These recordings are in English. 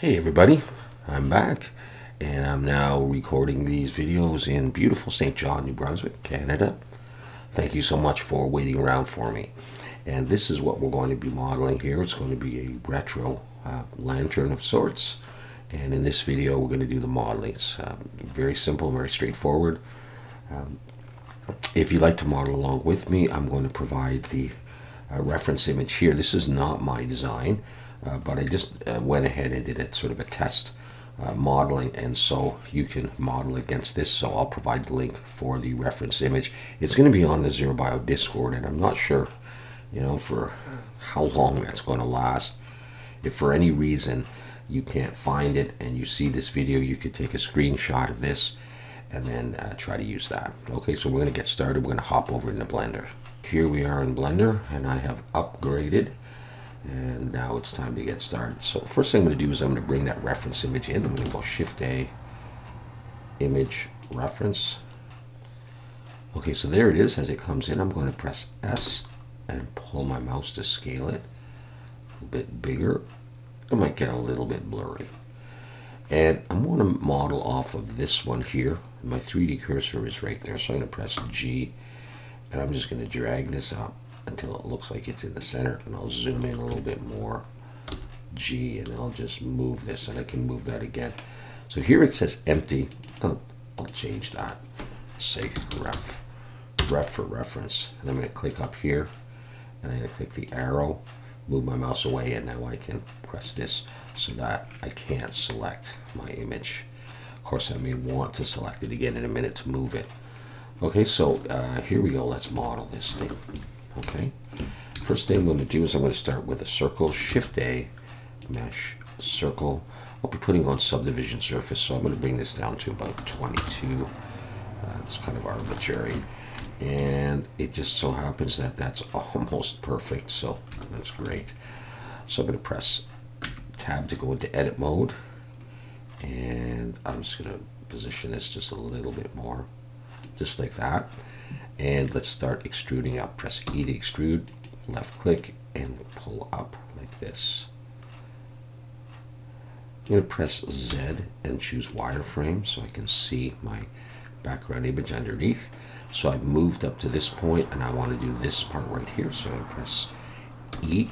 Hey everybody, I'm back and I'm now recording these videos in beautiful St. John, New Brunswick, Canada. Thank you so much for waiting around for me. And this is what we're going to be modeling here. It's going to be a retro lantern of sorts. And in this video we're going to do the modeling. It's very simple, very straightforward. If you'd like to model along with me, I'm going to provide the reference image here. This is not my design. But I just went ahead and did a sort of a test modeling, and so you can model against this. So I'll provide the link for the reference image. It's going to be on the Zerobio Discord, and I'm not sure, for how long that's going to last. If for any reason you can't find it and you see this video, you could take a screenshot of this and then try to use that. Okay, so we're going to get started. We're going to hop over into Blender. Here we are in Blender, and I have upgraded. And now it's time to get started. So first thing I'm going to do is I'm going to bring that reference image in. I'm going to go Shift A, Image Reference. Okay, so there it is as it comes in. I'm going to press S and pull my mouse to scale it a bit bigger. It might get a little bit blurry. And I'm going to model off of this one here. My 3D cursor is right there, so I'm going to press G, and I'm just going to drag this up until it looks like it's in the center, and I'll zoom in a little bit more, G, and I'll just move this, and I can move that again. So here it says empty. Oh, I'll change that. Say ref for reference, and I'm going to click up here, and I'm going to click the arrow, move my mouse away, and now I can press this so that I can't select my image. Of course, I may want to select it again in a minute to move it. Okay, so here we go. Let's model this thing. Okay, first thing I'm going to do is I'm going to start with a circle, Shift A, Mesh, Circle. I'll be putting on subdivision surface, so I'm going to bring this down to about 22. It's kind of arbitrary, and it just so happens that that's almost perfect, so that's great. So I'm going to press Tab to go into edit mode, and I'm just going to position this just a little bit more, just like that. And let's start extruding up. Press E to extrude, left click, and pull up like this. I'm going to press Z and choose wireframe so I can see my background image underneath. So I've moved up to this point, and I want to do this part right here. So I'm going to press E,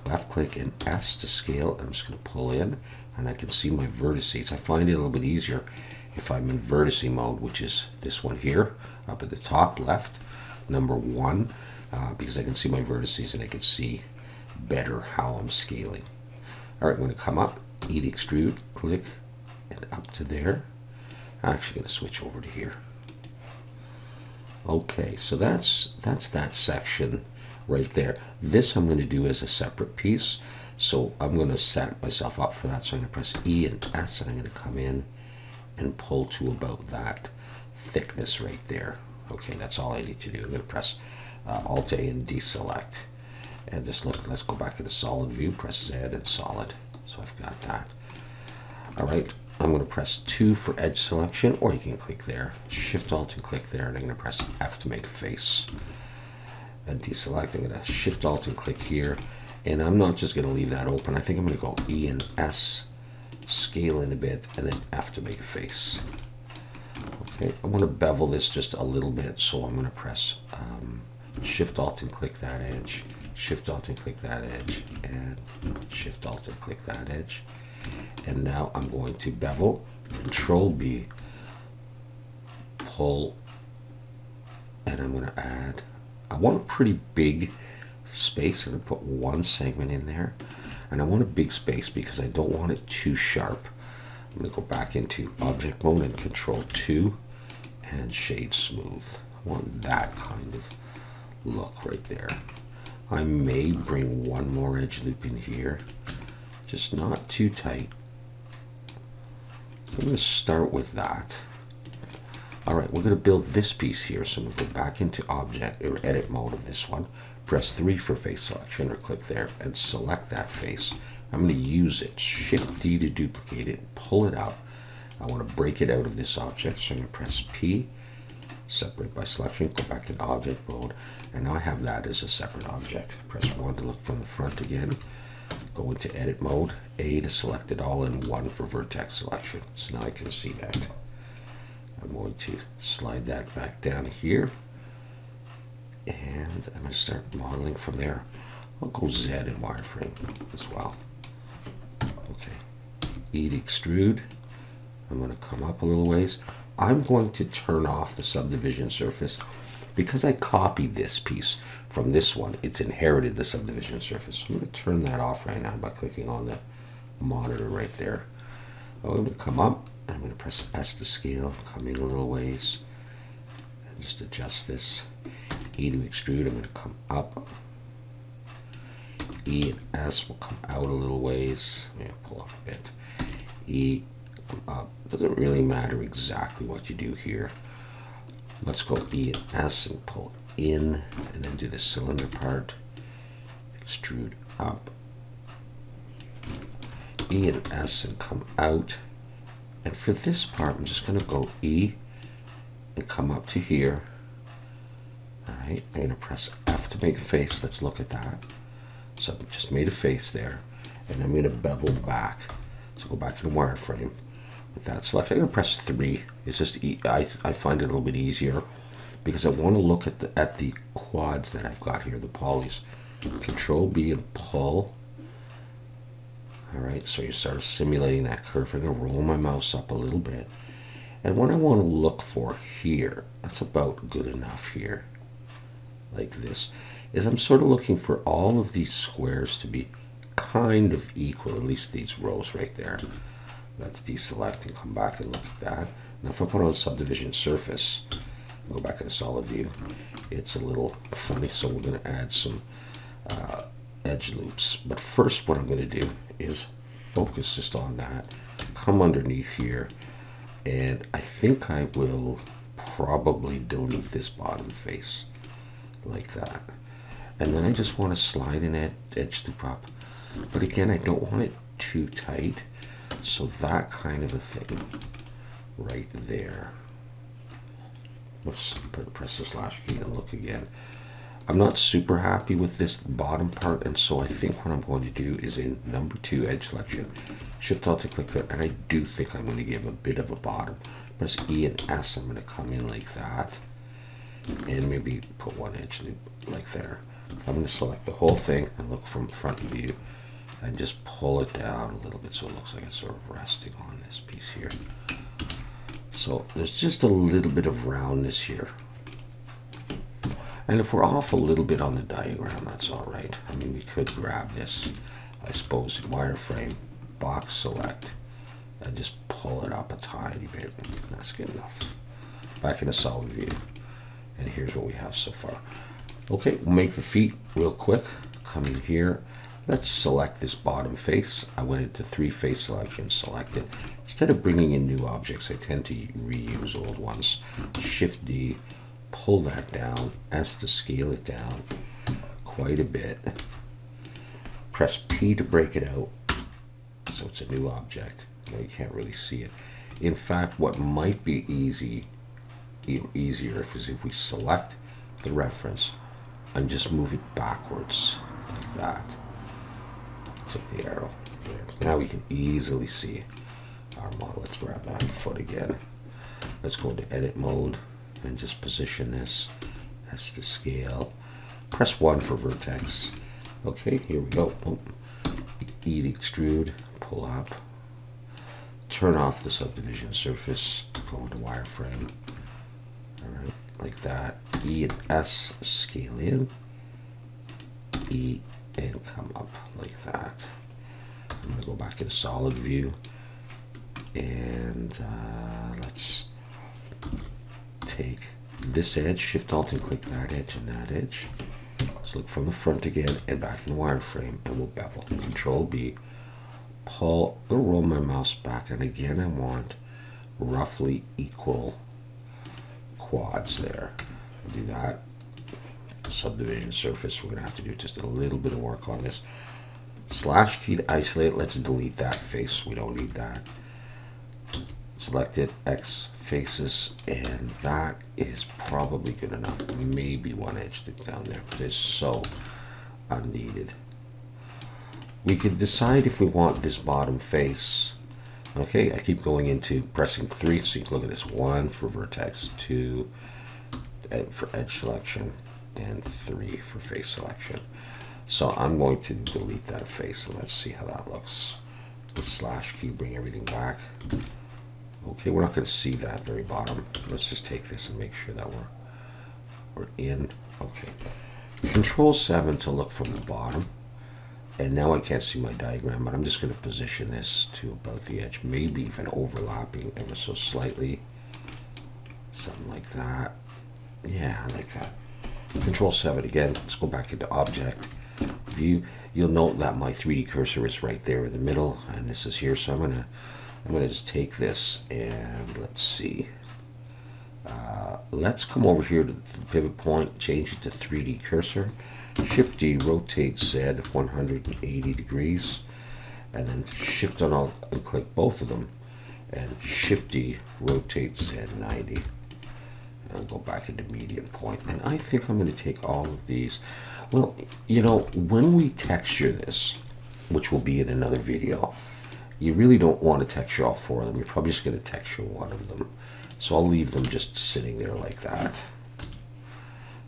left click, and S to scale. I'm just going to pull in, and I can see my vertices. I find it a little bit easier if I'm in vertice mode, which is this one here, up at the top left, number 1, because I can see my vertices and I can see better how I'm scaling. All right, I'm going to come up, E to extrude, click, and up to there. I'm actually going to switch over to here. Okay, so that's that section right there. This I'm going to do as a separate piece, so I'm going to set myself up for that. So I'm going to press E and S, and I'm going to come in and pull to about that thickness right there. Okay, that's all I need to do. I'm going to press Alt A and deselect, and just look. Let's go back into solid view. Press Z and solid. So I've got that. All right, I'm going to press 2 for edge selection, or you can click there. Shift Alt and click there, and I'm going to press F to make face and deselect. I'm going to Shift Alt and click here, and I'm not just going to leave that open. I think I'm going to go E and S, scale in a bit, and then F to make a face. Okay, I want to bevel this just a little bit, so I'm going to press Shift Alt and click that edge, Shift Alt and click that edge, and Shift Alt and click that edge. And now I'm going to bevel, Control B, pull, and I'm going to add, I want a pretty big space. I'm going to put 1 segment in there. And I want a big space because I don't want it too sharp. I'm going to go back into object mode and Control 2 and shade smooth. I want that kind of look right there. I may bring 1 more edge loop in here, just not too tight. I'm going to start with that. All right, we're going to build this piece here. So we'll go back into object or edit mode of this one. Press 3 for face selection, or click there and select that face. I'm going to use it. Shift D to duplicate it, pull it out. I want to break it out of this object, so I'm going to press P, separate by selection, go back into object mode, and now I have that as a separate object. Press 1 to look from the front again. Go into edit mode, A to select it all, and 1 for vertex selection. So now I can see that. I'm going to slide that back down here, and I'm going to start modeling from there. I'll go Z in wireframe as well. Okay, E to extrude. I'm going to come up a little ways. I'm going to turn off the subdivision surface because I copied this piece from this one. It's inherited the subdivision surface. So I'm going to turn that off right now by clicking on the monitor right there. I'm going to come up. I'm going to press S to scale, come in a little ways, and just adjust this. E to extrude, I'm going to come up. E and S will come out a little ways. I'm going to pull up a bit. E, come up. It doesn't really matter exactly what you do here. Let's go E and S and pull in, and then do the cylinder part. Extrude up. E and S and come out. And for this part, I'm just going to go E and come up to here. All right, I'm going to press F to make a face. Let's look at that. So I've just made a face there, and I'm going to bevel back. So go back to the wireframe. With that selected, I'm going to press 3. It's just I find it a little bit easier because I want to look at the quads that I've got here, the polys. Control B and pull. All right, so you start simulating that curve. I'm going to roll my mouse up a little bit. And what I want to look for here, that's about good enough here, like this, is I'm sort of looking for all of these squares to be kind of equal, at least these rows right there. Let's deselect and come back and look at that. Now if I put on subdivision surface, go back into solid view, it's a little funny, so we're going to add some edge loops. But first what I'm going to do is focus just on that, come underneath here, and I think I will probably delete this bottom face like that. And then I just want to slide an edge loop up. But again, I don't want it too tight, so that kind of a thing right there. Let's press the slash key and look again. I'm not super happy with this bottom part, and so I think what I'm going to do is in number 2 edge selection, shift alt to click there, and I do think I'm going to give a bit of a bottom. Press E and S, I'm going to come in like that, and maybe put one edge loop like there. I'm going to select the whole thing and look from front view and just pull it down a little bit so it looks like it's sort of resting on this piece here. So there's just a little bit of roundness here. And if we're off a little bit on the diagram, that's all right. I mean, we could grab this, I suppose, in wireframe, box select, and just pull it up a tiny bit. That's good enough. Back into solid view. And here's what we have so far. Okay, we'll make the feet real quick. Come in here. Let's select this bottom face. I went into 3 face selection, select it. Instead of bringing in new objects, I tend to reuse old ones. Shift D. Pull that down, S to scale it down quite a bit. Press P to break it out, so it's a new object. Now you can't really see it. In fact, what might be easier is if we select the reference and just move it backwards like that. Click the arrow. Now we can easily see our model. Let's grab that foot again. Let's go into edit mode and just position this. That's the scale. Press 1 for vertex. Okay, here we go. Oh. E to extrude, pull up. Turn off the subdivision surface. Go into wireframe. Alright, like that. E and S, scale in. E and come up like that. I'm going to go back into solid view. And let's take this edge, shift alt and click that edge and that edge. Let's look from the front again and back in the wireframe, and we'll bevel. Control B, pull, I'll roll my mouse back, and again I want roughly equal quads there. I'll do that. Subdivision surface, we're going to have to do just a little bit of work on this. Slash key to isolate, let's delete that face, we don't need that. Select it, X faces, and that is probably good enough. Maybe one edge loop down there, but it's so unneeded. we could decide if we want this bottom face. Okay, I keep going into pressing 3, so you can look at this. 1 for vertex, 2 for edge selection, and 3 for face selection. So I'm going to delete that face, and let's see how that looks. The slash key, bring everything back. Okay, we're not going to see that very bottom. Let's just take this and make sure that we're in. Okay. Control 7 to look from the bottom. And now I can't see my diagram, but I'm just going to position this to about the edge, maybe even overlapping ever so slightly. Something like that. Yeah, I like that. Control 7 again. Let's go back into Object, View. You'll note that my 3D cursor is right there in the middle, and this is here. So I'm gonna just take this and let's see. Let's come over here to the pivot point, change it to 3D cursor. Shift D, rotate Z 180 degrees, and then Shift and Alt and click both of them, and Shift D, rotate Z 90. And I'll go back into median point, and I think I'm going to take all of these. Well, you know, when we texture this, which will be in another video, you really don't want to texture all 4 of them. You're probably just going to texture 1 of them. So I'll leave them just sitting there like that.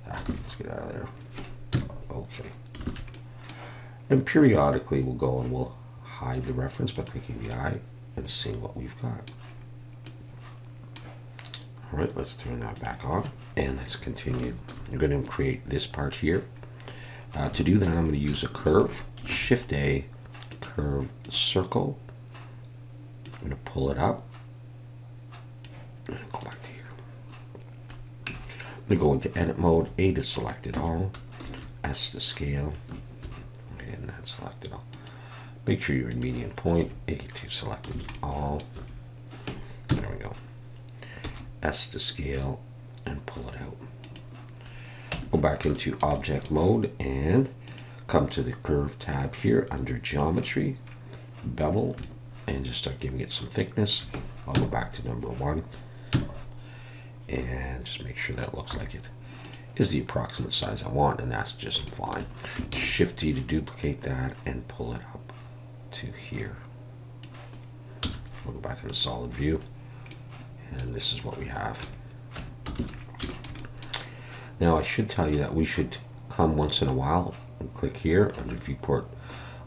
Let's get out of there. Okay. And periodically we'll go and we'll hide the reference by clicking the eye and seeing what we've got. All right, let's turn that back on and let's continue. I'm going to create this part here. To do that, I'm going to use a curve. Shift A, curve circle. I'm going to pull it up. And go back to here. I'm going to go into edit mode, A to select it all, S to scale, and then select it all. Make sure you're in median point, A to select it all. There we go. S to scale and pull it out. Go back into object mode and come to the curve tab here under geometry, bevel, and just start giving it some thickness. I'll go back to number 1 and just make sure that it looks like it is the approximate size I want, and that's just fine. Shift D to duplicate that and pull it up to here. We'll go back into solid view, and this is what we have. Now I should tell you that we should come once in a while and click here under Viewport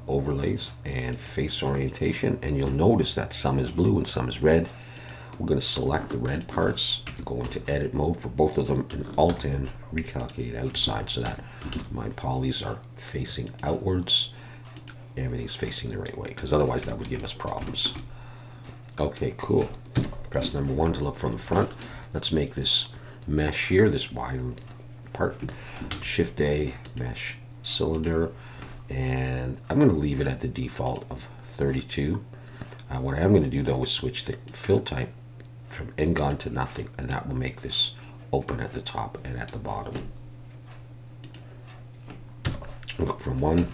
Overlays and Face Orientation, and you'll notice that some is blue and some is red. We're going to select the red parts, go into edit mode for both of them, and Alt N, recalculate outside so that my polys are facing outwards. Everything's facing the right way, because otherwise that would give us problems. Okay, cool. Press number 1 to look from the front. Let's make this mesh here, this wire part. Shift A, mesh cylinder, and I'm going to leave it at the default of 32. What I am going to do though is switch the fill type from N-Gon to nothing, and that will make this open at the top and at the bottom. Look from 1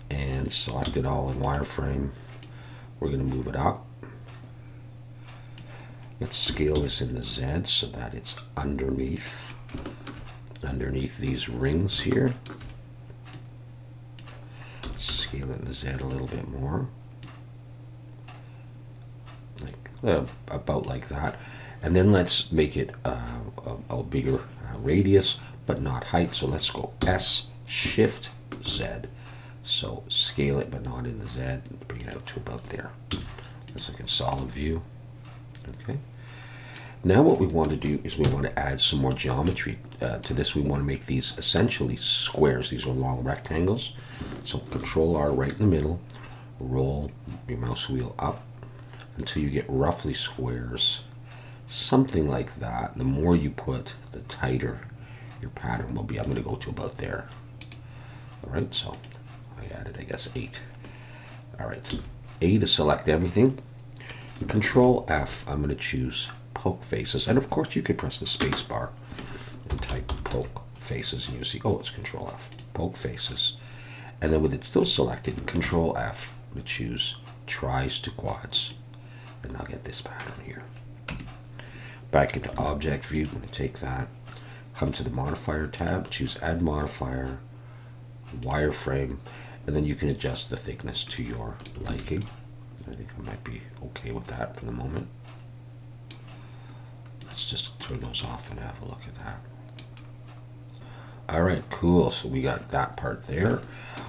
and select it all in wireframe. We're going to move it up. Let's scale this in the Z so that it's underneath these rings here. Scale it in the Z a little bit more. About like that, and then let's make it a bigger radius but not height, so let's go S Shift Z, so scale it but not in the Z, and bring it out to about there. Let's look in solid view. Okay, now what we want to do is we want to add some more geometry to this. We want to make these essentially squares. These are long rectangles, so Control R right in the middle, roll your mouse wheel up until you get roughly squares, something like that. The more you put, the tighter your pattern will be. I'm going to go to about there. All right, so I added, I guess, 8. All right, A to select everything. Control F, I'm going to choose poke faces, and of course you could press the space bar and type poke faces, and you'll see, oh, it's Control F, poke faces. And then with it still selected, Control F, I'm going to choose tries to quads. And I'll get this pattern here. Back into object view, I'm going to take that, come to the modifier tab, choose add modifier, wireframe, And then you can adjust the thickness to your liking. I think I might be okay with that for the moment. Let's just turn those off and have a look at that. All right, cool. So we got that part there.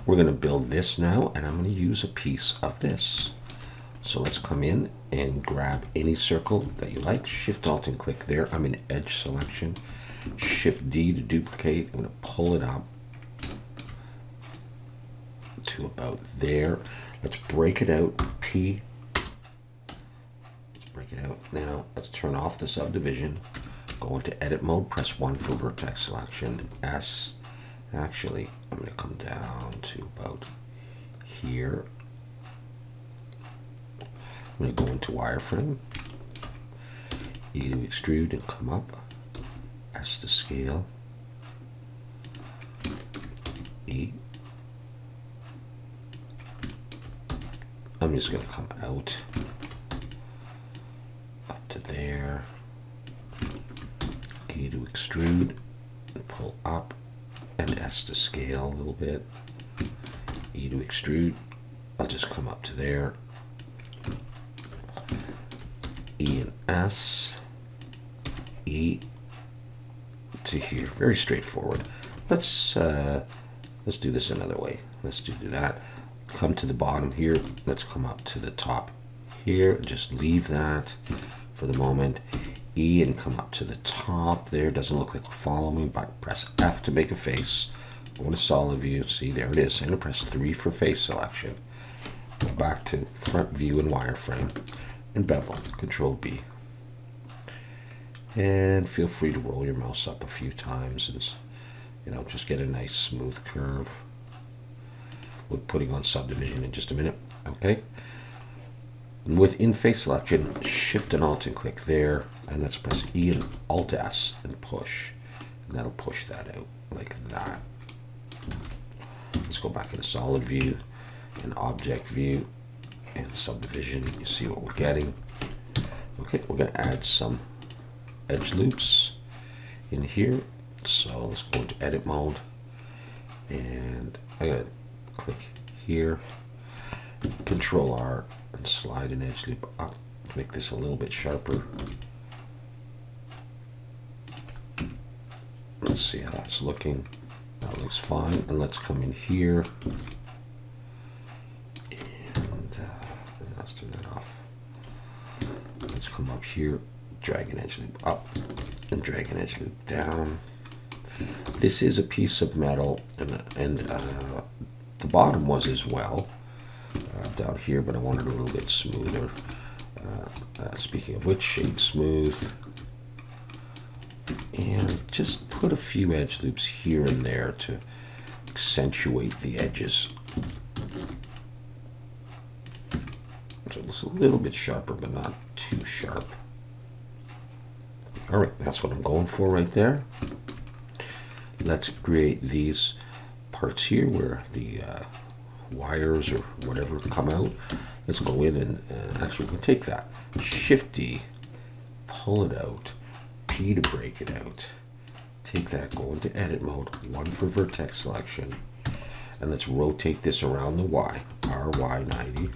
We're going to build this now, and I'm going to use a piece of this. So let's come in and grab any circle that you like. Shift Alt and click there. I'm in edge selection. Shift D to duplicate. I'm going to pull it up to about there. Let's break it out. P. Let's break it out. Now let's turn off the subdivision. Go into edit mode. Press 1 for vertex selection. S. Actually, I'm going to come down to about here. I'm going to go into wireframe. E to extrude and come up. S to scale. E. I'm just going to come out up to there. E to extrude and pull up, and S to scale a little bit. E to extrude. I'll just come up to there. E and S. E to here. Very straightforward. Let's do this another way. Let's do that. Come to the bottom here. Let's come up to the top here. Just leave that for the moment. E and come up to the top there. Doesn't look like we're following, but press F to make a face. Go to solid view. See, there it is. And press 3 for face selection. Go back to front view and wireframe and bevel. Control B. And feel free to roll your mouse up a few times and, you know, just get a nice smooth curve. We're putting on subdivision in just a minute. Okay. Within face selection, Shift and Alt and click there, and let's press E and Alt S and push, and that'll push that out like that. Let's go back into solid view and object view and subdivision. You see what we're getting. Okay, we're going to add some edge loops in here. So let's go into edit mode, and I got to click here, Control R, and slide an edge loop up to make this a little bit sharper. Let's see how that's looking. That looks fine. And let's come in here, and let's turn that off. Let's come up here, drag an edge loop up, and drag an edge loop down. This is a piece of metal, and the bottom was as well down here, but I wanted a little bit smoother. Speaking of which, shade smooth, and just put a few edge loops here and there to accentuate the edges. So it's a little bit sharper, but not too sharp. All right, that's what I'm going for right there. Let's create these parts here where the wires or whatever come out. Let's go in and actually we can take that. Shift D, pull it out. P to break it out. Take that, go into edit mode, 1 for vertex selection, and let's rotate this around the Y. RY 90.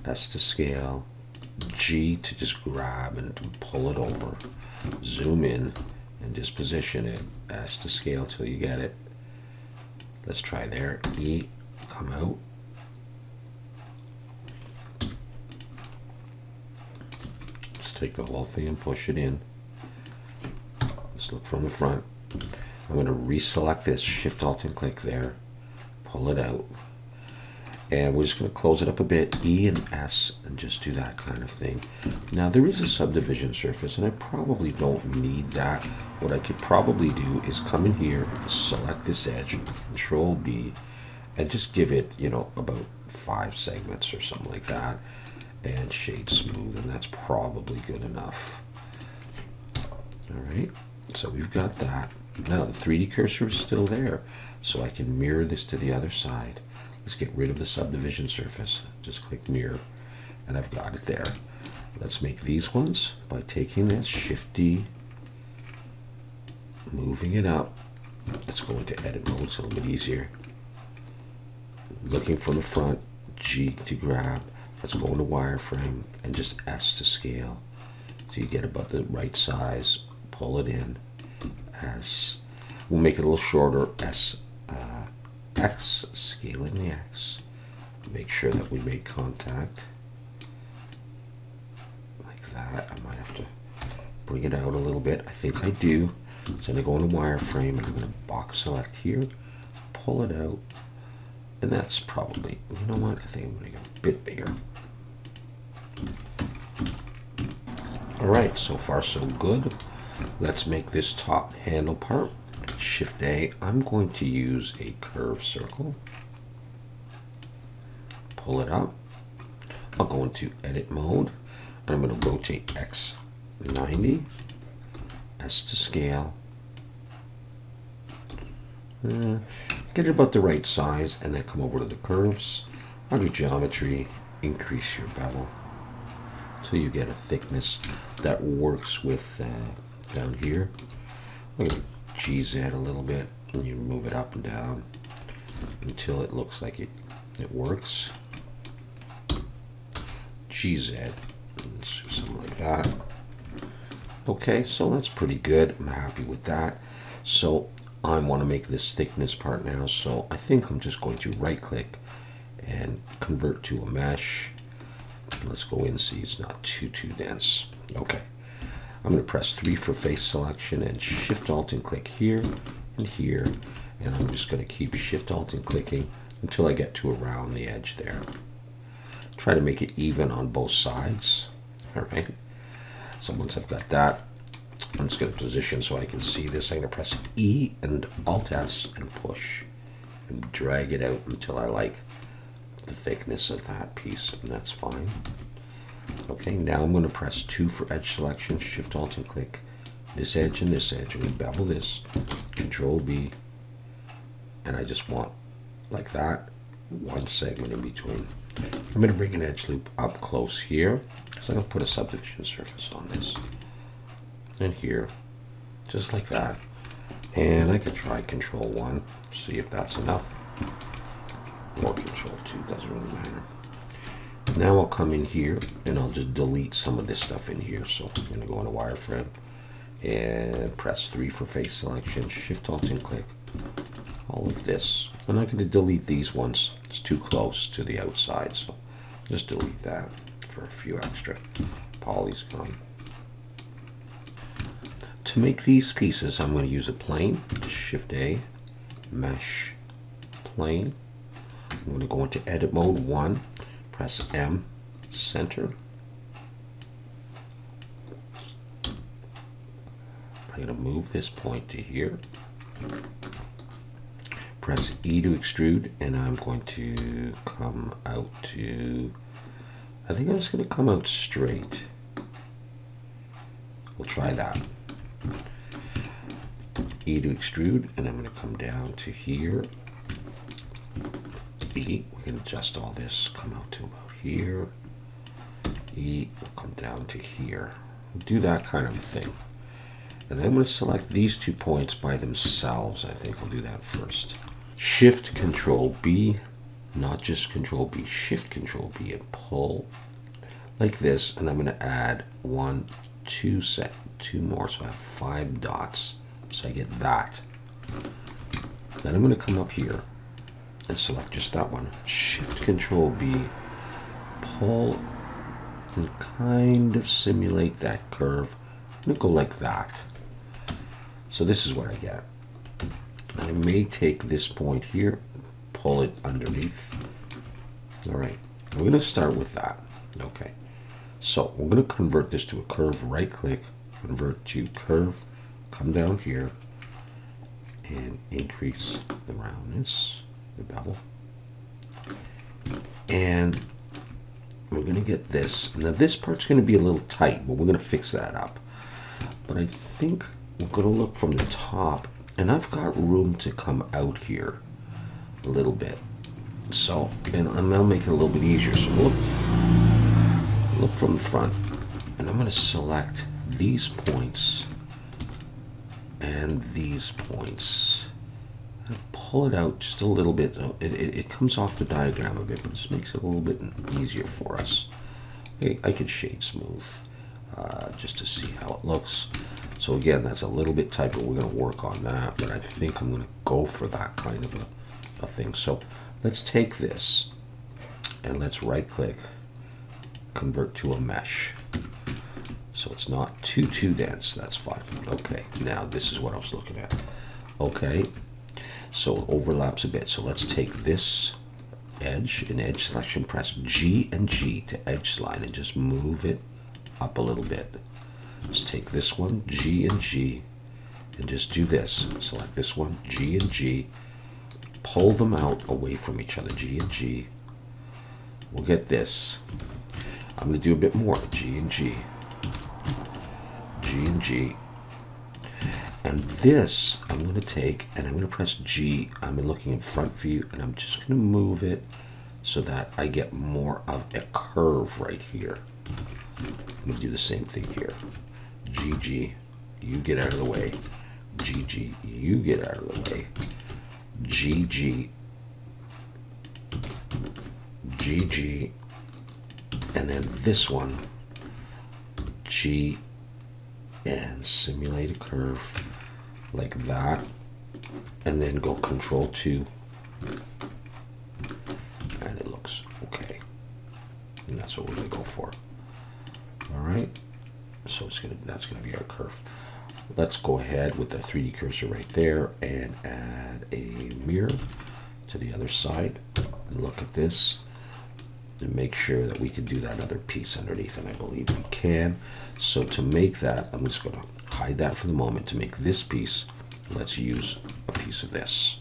S to scale. G to just grab and pull it over. Zoom in and just position it. S to scale till you get it. Let's try there. E, come out. Just take the whole thing and push it in. Let's look from the front. I'm going to reselect this, Shift Alt and click there. Pull it out. And we're just going to close it up a bit, E and S, and just do that kind of thing. Now there is a subdivision surface, and I probably don't need that. What I could probably do is come in here, select this edge, Control B, and just give it, you know, about 5 segments or something like that, and shade smooth, and that's probably good enough. All right, so we've got that. Now the 3D cursor is still there, so I can mirror this to the other side. Let's get rid of the subdivision surface. Just click mirror, and I've got it there. Let's make these ones by taking this, Shift D, moving it up. Let's go into edit mode, it's a little bit easier. looking for the front, G to grab. Let's go into wireframe and just S to scale. So you get about the right size, pull it in, S. We'll make it a little shorter, S, X, scale in the X. Make sure that we make contact. Like that. I might have to bring it out a little bit. I think I do. So I'm going to go into wireframe and I'm going to box select here, pull it out, and that's probably, you know what, I think I'm going to go a bit bigger. Alright, so far so good. Let's make this top handle part. Shift A, I'm going to use a curve circle. Pull it up. I'll go into edit mode. I'm going to rotate X 90. S to scale. Get it about the right size and then come over to the curves. Under geometry, increase your bevel until you get a thickness that works with down here. I'm going to GZ a little bit and you move it up and down until it looks like it works. GZ, something like that. Okay, so that's pretty good. I'm happy with that. So I want to make this thickness part now, so I think I'm just going to right click and convert to a mesh. Let's go in, see it's not too dense. Okay, I'm going to press 3 for face selection and Shift Alt and click here and here, and I'm just going to keep Shift Alt and clicking until I get to around the edge there. Try to make it even on both sides. All right. So once I've got that, I'm just going to position so I can see this. I'm going to press E and Alt S and push and drag it out until I like the thickness of that piece, and that's fine. Okay, now I'm going to press 2 for edge selection, Shift Alt and click this edge and this edge. I'm going to bevel this, Control B, and I just want like that, one segment in between. I'm going to bring an edge loop up close here, because I'm going to put a subdivision surface on this. And here, just like that. And I could try Control 1, see if that's enough. Or Control 2, doesn't really matter. Now I'll come in here, and I'll just delete some of this stuff in here. So I'm going to go into wireframe, and press 3 for face selection, Shift Alt and click all of this. I'm not going to delete these ones. It's too close to the outside, so just delete that for a few extra polys gone. To make these pieces, I'm going to use a plane. Shift A, Mesh, Plane. I'm going to go into Edit Mode 1, press M, Center. I'm going to move this point to here. Press E to extrude, and I'm going to come out to, I think it's going to come out straight. We'll try that. E to extrude, and I'm going to come down to here. E, we can adjust all this, come out to about here. E, will come down to here. We'll do that kind of a thing. And then I'm going to select these 2 points by themselves. I think I'll do that first. Shift Control B, not just Control B, Shift Control B, and pull like this. And I'm going to add 1, 2 more, so I have 5 dots. So I get that. Then I'm going to come up here and select just that one. Shift Control B, pull, and kind of simulate that curve. I'm going to go like that. So this is what I get. I may take this point here, pull it underneath. All right, we're going to start with that. Okay, so we're going to convert this to a curve. Right click, convert to curve, come down here, and increase the roundness, the bevel. And we're going to get this. Now this part's going to be a little tight, but we're going to fix that up. But I think we're going to look from the top, and I've got room to come out here a little bit. So, and I'll make it a little bit easier. So look from the front, and I'm going to select these points and these points. pull it out just a little bit. It comes off the diagram a bit, but this makes it a little bit easier for us. Okay, I could shade smooth just to see how it looks. So again, that's a little bit tight, but we're going to work on that. But I think I'm going to go for that kind of a thing. So let's take this and let's right click, convert to a mesh. So it's not too dense. That's fine. Okay, now this is what I was looking at. Okay, so it overlaps a bit. So let's take this edge, in edge selection, press G and G to edge line and just move it up a little bit. Let's take this one, G and G, and just do this. Select this one, G and G, pull them out away from each other, G and G. We'll get this. I'm going to do a bit more, G and G, G and G. And this, I'm going to take, and I'm going to press G. I'm looking in front view, and I'm just going to move it so that I get more of a curve right here. I'm going to do the same thing here. GG, you get out of the way. GG, you get out of the way. GG, GG, and then this one, G, and simulate a curve like that, and then go Control 2, and it looks okay. And that's what we're going to go for. All right, so that's gonna be our curve. Let's go ahead with the 3D cursor right there and add a mirror to the other side and look at this and make sure that we can do that other piece underneath, and I believe we can. So to make that, I'm just going to hide that for the moment. To make this piece, let's use a piece of this.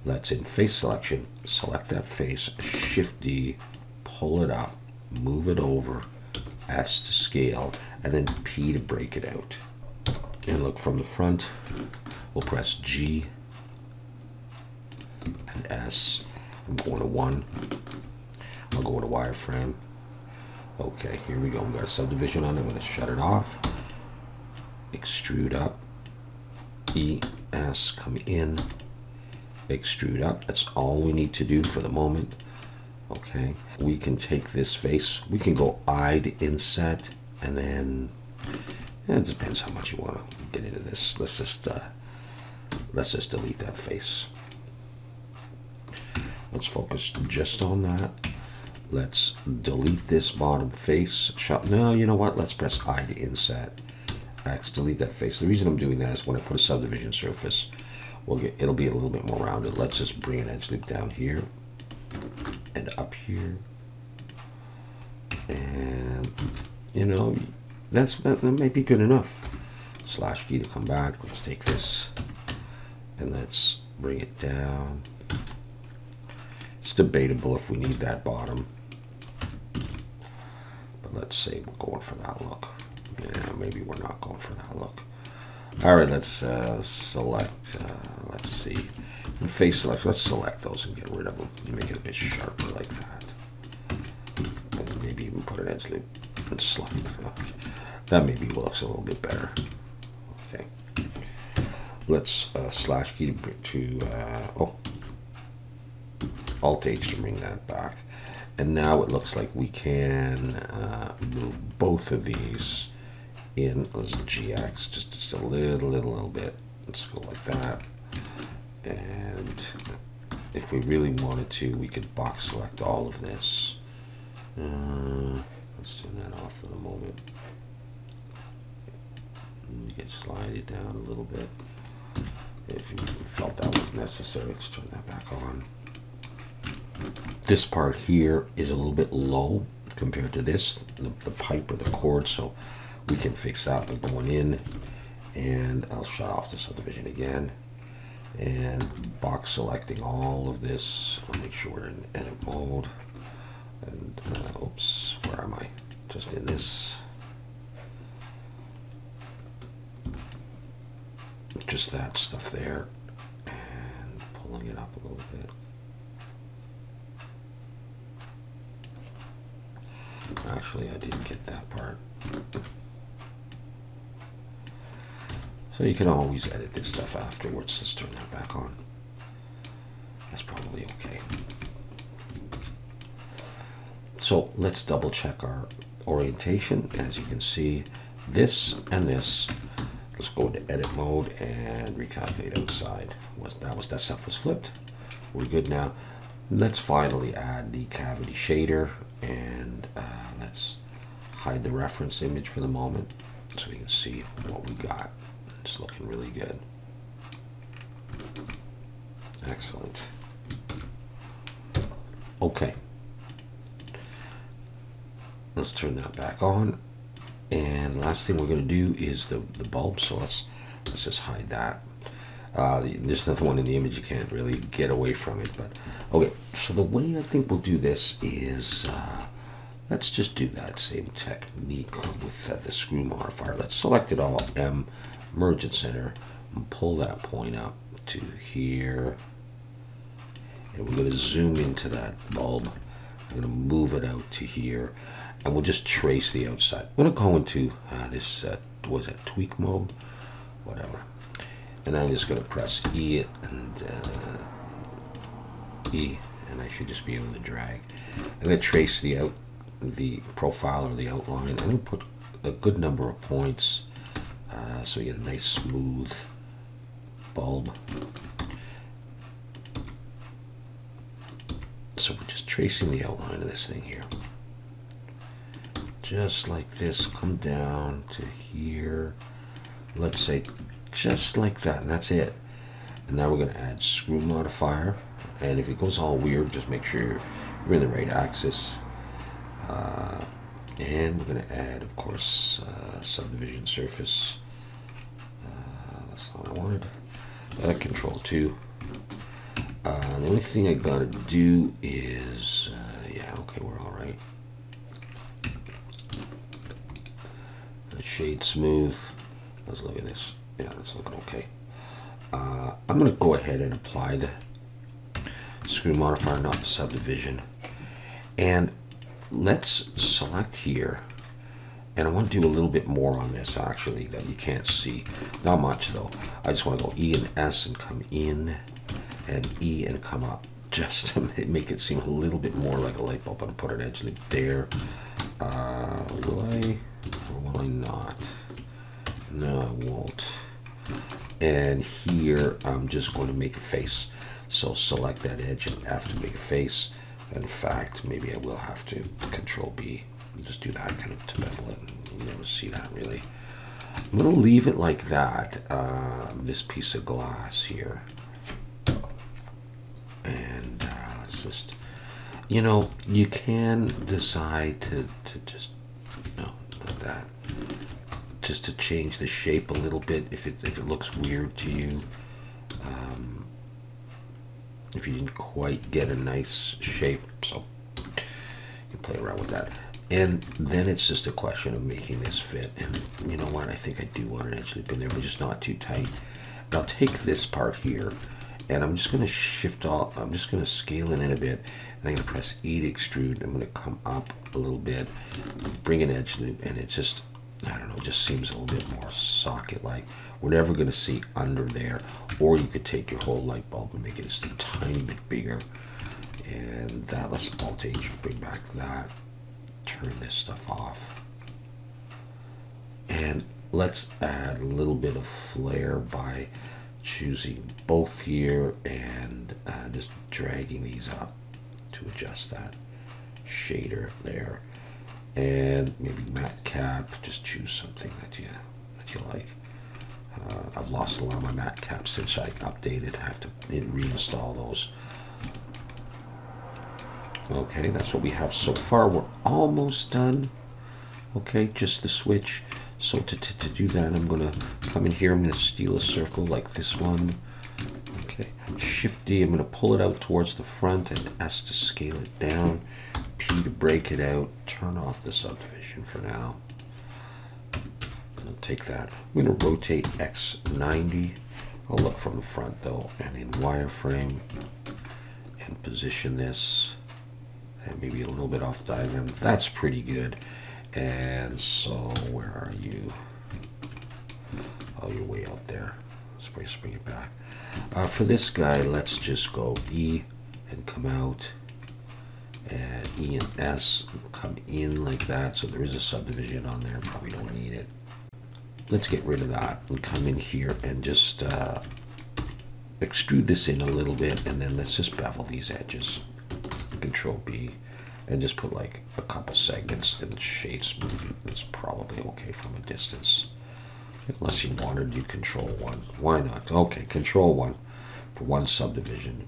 Let's, in face selection, select that face, Shift D, pull it up, move it over, S to scale, and then P to break it out. And look from the front, we'll press G and S. I'm going to 1. I'll go to wireframe. Okay, here we go. We got a subdivision on it. I'm going to shut it off. Extrude up. ES, come in. Extrude up. That's all we need to do for the moment. Okay, we can take this face. We can go I to inset, and then it depends how much you want to get into this. Let's just delete that face. Let's focus just on that. Let's delete this bottom face. No, you know what? Let's press I to inset. X, delete that face. The reason I'm doing that is when I put a subdivision surface, it'll be a little bit more rounded. Let's just bring an edge loop down here and up here. And, you know, that might be good enough. Slash key to come back. Let's take this and let's bring it down. It's debatable if we need that bottom, but let's say we're going for that look. Yeah, maybe we're not going for that look. All right, let's select, let's see, in face select, let's select those and get rid of them and make it a bit sharper like that. And maybe even put an edge loop and slide. That maybe looks a little bit better. Okay. Let's slash key to Alt H to bring that back. And now it looks like we can move both of these in. Let's GX just a little bit. Let's go like that. And if we really wanted to, we could box select all of this. Let's turn that off for the moment. You can slide it down a little bit. If you felt that was necessary, let's turn that back on. This part here is a little bit low compared to this, the pipe or the cord, so we can fix that by going in, and I'll shut off the subdivision again and box selecting all of this. I'll make sure we're in edit mode, and oops, where am I? Just in this, just that stuff there, and pulling it up a little bit. Actually, I didn't get that part. So you can always edit this stuff afterwards. Let's turn that back on. that's probably okay. So let's double check our orientation. As you can see, this and this. Let's go into edit mode and recalculate outside. That stuff was flipped. We're good now. Let's finally add the cavity shader, and let's hide the reference image for the moment so we can see what we got. It's looking really good. Excellent. Okay. Let's turn that back on. And last thing we're going to do is the bulb. So let's just hide that. There's another one in the image. You can't really get away from it. But okay. So the way I think we'll do this is let's just do that same technique with the screw modifier. Let's select it all. M, merge and center, and pull that point up to here. And we're going to zoom into that bulb. I'm going to move it out to here. And we'll just trace the outside. I'm going to go into this, was it tweak mode? Whatever. And I'm just going to press E and E, and I should just be able to drag. I'm going to trace the profile or the outline. I'm going to put a good number of points so you get a nice smooth bulb. So we're just tracing the outline of this thing here. Just like this, come down to here. Let's say just like that, and that's it. And now we're going to add screw modifier. And if it goes all weird, just make sure you're in the right axis. And we're going to add, of course, subdivision surface. That's not what I wanted. Control 2. The only thing I got to do is, yeah, okay, we're all right. Shade smooth. Let's look at this. Yeah, that's looking okay. I'm going to go ahead and apply the screw modifier, not the subdivision. And let's select here. And I want to do a little bit more on this actually that you can't see. Not much though. I just want to go E and S and come in, and E and come up, just to make it seem a little bit more like a light bulb. I'm going to put an edge loop there. Will I? Or will I not? No, I won't. And here I'm just going to make a face. So select that edge and F to make a face. In fact, maybe I will have to Control B and just do that kind of to bevel it. You never see that really. I'm going to leave it like that. This piece of glass here. And let's just, you know, you can decide to just, no, not that. Just to change the shape a little bit if it looks weird to you. If you didn't quite get a nice shape, so you play around with that. And then it's just a question of making this fit. And you know what? I think I do want an edge loop in there, but just not too tight. And I'll take this part here, and I'm just going to shift off. I'm just going to scale it in a bit. And I'm going to press E to extrude. I'm going to come up a little bit, bring an edge loop, and it just, I don't know, it just seems a little bit more socket-like. We're never going to see under there. Or you could take your whole light bulb and make it just a tiny bit bigger. And that, let's Alt-H, bring back that. Turn this stuff off. And let's add a little bit of flare by choosing both here and just dragging these up to adjust that shader there. And maybe matte cap, just choose something that you like. I've lost a lot of my matte caps since I updated. I have to reinstall those. Okay, that's what we have so far. We're almost done. Okay, just the switch. So to do that, I'm going to come in here. I'm going to steal a circle like this one. Okay, Shift D. I'm going to pull it out towards the front, and S to scale it down. P to break it out. Turn off the subdivision for now. I'll take that. I'm going to rotate X 90. I'll look from the front though, and in wireframe, and position this, and maybe a little bit off the diagram. That's pretty good. And so, where are you? Oh, you're way out there. Let's bring it back. For this guy, let's just go E and come out, and E and S and come in like that. So there is a subdivision on there. Probably don't need it. Let's get rid of that and come in here and just extrude this in a little bit, and then let's just bevel these edges. Control B, and just put like a couple segments and shade smooth. It's probably okay from a distance. Unless you wanted to do Control 1. Why not? Okay, Control 1 for one subdivision.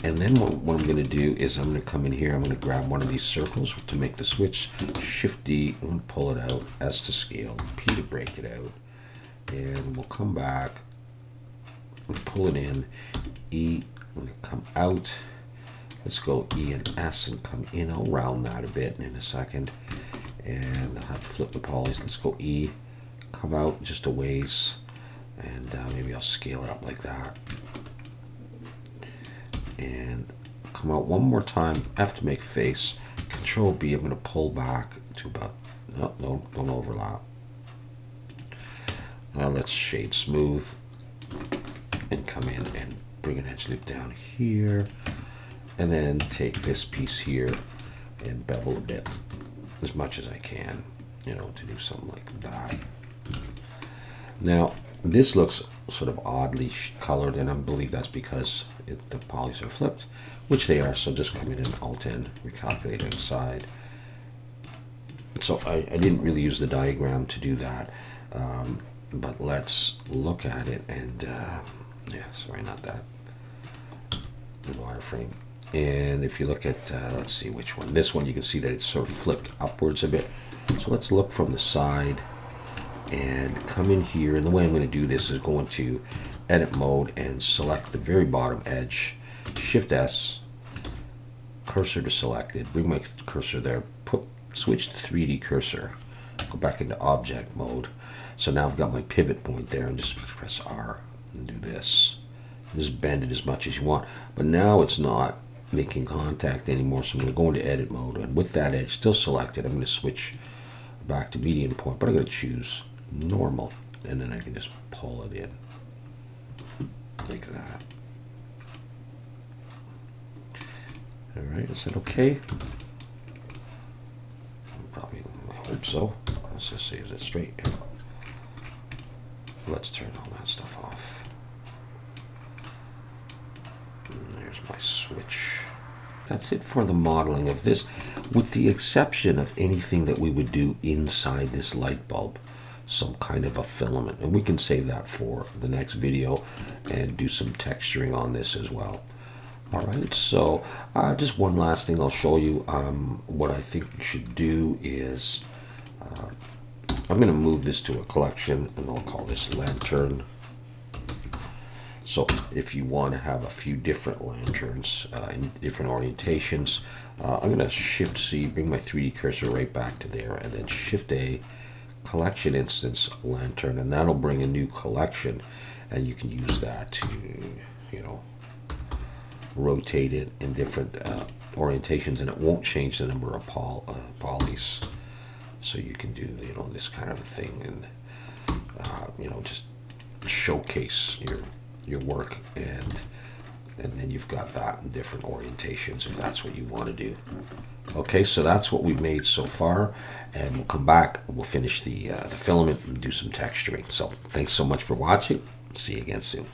And then what I'm going to do is I'm going to come in here. I'm going to grab one of these circles to make the switch. Shift D, I'm going to pull it out. S to scale. P to break it out. And we'll come back. We'll pull it in. E, I'm going to come out. Let's go E and S and come in. I'll round that a bit in a second. And I'll have to flip the polys. Let's go E. Come out just a ways, and maybe I'll scale it up like that, and come out one more time. I have to make face. Control B, I'm going to pull back to about, no, don't overlap. Let's shade smooth and come in and bring an edge loop down here, and then take this piece here and bevel a bit as much as I can, you know, to do something like that. Now, this looks sort of oddly colored, and I believe that's because the polys are flipped, which they are. So just come in and Alt-N, recalculate inside. So I didn't really use the diagram to do that, but let's look at it. And yeah, sorry, not that. The wireframe. And if you look at, let's see which one. This one, you can see that it's sort of flipped upwards a bit. So let's look from the side and come in here, and the way I'm going to do this is go into edit mode and select the very bottom edge, Shift S, cursor to selected, bring my cursor there, switch to 3D cursor, go back into object mode. So now I've got my pivot point there, and just press R and do this. Just bend it as much as you want, but now it's not making contact anymore, so I'm going to go into edit mode, and with that edge still selected, I'm going to switch back to median point, but I'm going to choose normal, and then I can just pull it in like that. All right, is that okay? Probably, I hope so. Let's just see, is it straight? Yeah. Let's turn all that stuff off. And there's my switch. That's it for the modeling of this, with the exception of anything that we would do inside this light bulb, some kind of a filament, and we can save that for the next video and do some texturing on this as well. All right, so just one last thing I'll show you. What I think we should do is I'm going to move this to a collection, and I'll call this lantern. So if you want to have a few different lanterns in different orientations, I'm going to Shift C, bring my 3D cursor right back to there, and then Shift A, collection instance lantern, and that'll bring a new collection, and you can use that to, you know, rotate it in different orientations, and it won't change the number of polys. So you can do, you know, this kind of a thing, and you know, just showcase your work, and then you've got that in different orientations if that's what you want to do. Okay, so that's what we've made so far, and we'll come back, we'll finish the filament and do some texturing. So thanks so much for watching. See you again soon.